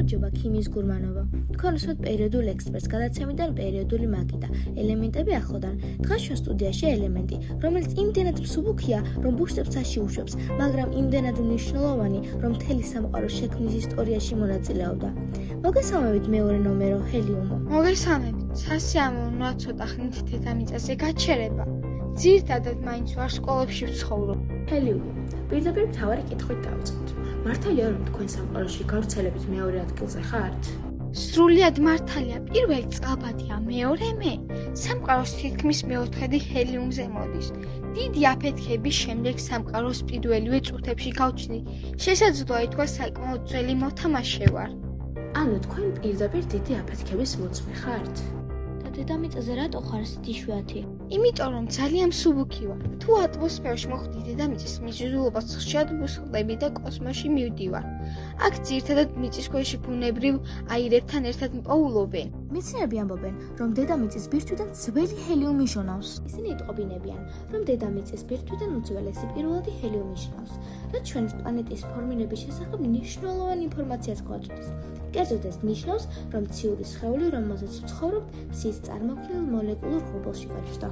გამარჯობა ქიმიის გურმანობა. Თქვენ უსმენთ პერიოდულ ექსპერტს გადაცემიდან პერიოდული მაგიდა. ელემენტები ახლოდან. დღეს ჩვენ სტუდიაში ელემენტი, რომელიც იმდენად მსუბუქია, რომ ბუშტებს აშიუშვებს, მაგრამ იმდენად მნიშვნელოვანი, რომ მთელი სამყაროს შექმნის ისტორიაში მონაწილეობდა. მოგესალმებით მეორე ნომერო ჰელიუმო. მოგესალმებით. სასიამოვნოა ცოტა ხნით დედამიწაზე გაჩერება. ძირითადად მაინც ვარ სკოლებში ვცხოვრობ. ჰელიუმო. პირდაპირ მთავარი კითხვით დავიწყოთ. მართალია რომ თქვენ სამყაროში გავრცელებით მეორე ადგილზე ხართ? სრულიად მართალია, პირველი წყალბადია, მეორე მე. სამყაროს თითქმის მეოთხედი ჰელიუმზე მოდის. დიდი აფეთქების შემდეგ სამყაროს პირველივე წუთებში გავჩნდი. შესაძლოა ითქვას საკმაოდ ძველი მოთამაშე ვარ. ანუ თქვენ პირდაპირ დიდი აფეთქების მოწმე ხართ? დედამიწაზე რატო ხარ ისეთი იშვიათი? იმიტომ რომ ძალიან მსუბუქი ვარ. თუ ატმოსფეროში მოხვდი დედამიწის მიზიდულობას ხშირად ვუსხლდები და კოსმოსში მივდივარ. აქ ძირითადად მიწისქვეშ ბუნებრივ აირებთან ერთად მპოულობენ. მეცნიერები ამბობენ, რომ დედამიწის ბირთვიდან ძველი ჰელიუმი იშონავს. ისინი იტყობინებიან, რომ დედამიწის ბირთვიდან უძველესი პირველადი ჰელიუმი იშონავს, რაც ჩვენი პლანეტის ფორმირების შესახებ მნიშვნელოვანი ინფორმაციას გვაწვდის. კერძოდ ეს ნიშნავს, რომ ციური სხეული, რომელზეც ვცხოვრობთ, მზის წარმოქმნილ მოლეკულურ ღრუბელში გაჩნდა.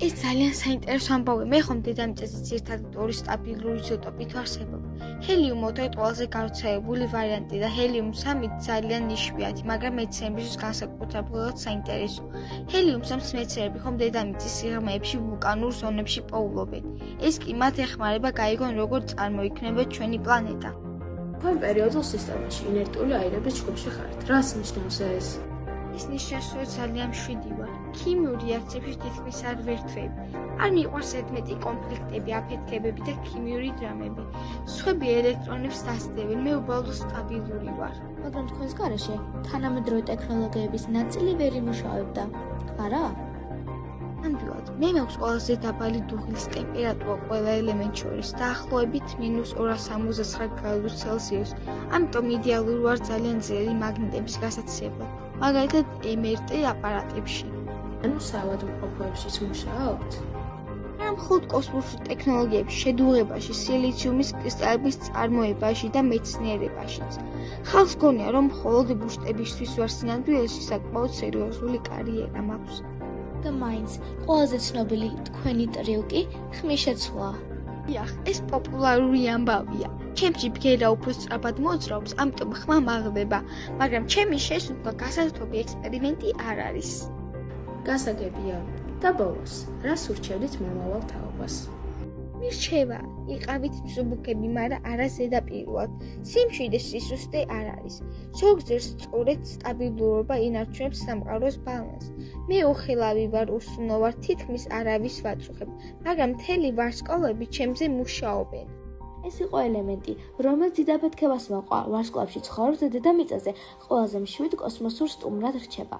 ეს ძალიან საინტერესო ამბავი. მე ხომ დედამიწაზე ძირითადად ორი სტაბილური იზოტოპით ვარსებობ. ჰელიუმ 4 ყველაზე გავრცელებული ვარიანტი და ჰელიუმ 3 ძალიან იშვიათი, მაგრამ მეცნიერებისთვის განსაკუთრებულად საინტერესო. ჰელიუმ 3-ს მეცნიერები ხომ დედამიწის სიღრმეებში ვულკანურ ზონებში პოულობენ. ეს კი მათ ეხმარება გაიგონ როგორ წარმოიქმნება ჩვენი პლანეტა. თქვენ პერიოდულ სისტემაში ინერტული აირების ჯგუფში ხართ. რას ნიშნავს ეს? ეს ნიშნავს, რომ ძალიან მშვიდი ვარ. ქიმიური რეაქციებში თითქმის არ ვერთვები. არ მიყვარს ზედმეტი კონფლიქტები, აფეთქებები და ქიმიური დრამები. სხვები ელექტრონებს დასდევენ, მე უბრალოდ სტაბილური ვარ. მაგრამ თქვენს გარეშე თანამედროვე ტექნოლოგიების ნაწილი ვერ იმუშავებდა. არა? ნამდვილად, მე მაქვს ყველაზე დაბალი დუღილის ტემპერატურა ყველა ელემენტ შორის, დაახლოებით -269 გრადუს ცელსიუსს. ამიტომ იდეალური ვარ ძალიან ძლიერი მაგნიტების გასაცდელად, მაგალითად MRT აპარატებში. ანუ საავადმყოფოებშიც მუშაობთ? არა მხოლოდ კოსმოსურ ტექნოლოგიებში, შედუღებაში, სილიციუმის კრისტალების წარმოებაში და მეცნიერებაშიც. ხალხს გონია, რომ მხოლოდ ბუშტებისთვის ვარ სინამდვილეში საკმაოდ სერიოზული კარიერა მაქვს. და მაინც ყველაზე ცნობილი თქვენი ტრიუკი ხმის შეცვლა. დიახ, ეს პოპულარული ამბავია. ჩემში ბგერა უფრო სწრაფად მოძრაობს, ამიტომ ხმა მაღლდება, მაგრამ ჩემი შესუნთქვა გასართობი ექსპერიმენტი არ არის. გასაგებია. და ბოლოს, რას ურჩევდით მომავალ თაობას? მირჩევა, იყავით მსუბუქები, მაგრამ არა ზედაპირულად. სიმშვიდე სისუსტე არ არის. ზოგჯერ სწორედ სტაბილურობა ინარჩუნებს სამყაროს ბალანსს. მე უხილავი ვარ, უსუნო ვარ, თითქმის არავის ვაწუხებ, მაგრამ მთელი ვარსკვლავები ჩემზე მუშაობენ. ეს იყო ელემენტი, რომელიც დიდ აფეთქებას მოყვა ვარსკვლავში ცხოვრობს და დედამიწაზე ყველაზე მშვიდ კოსმოსურ სტუმრად რჩება.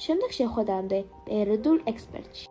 შემდეგ შეხვედრამდე პერიოდულ ექსპერტში.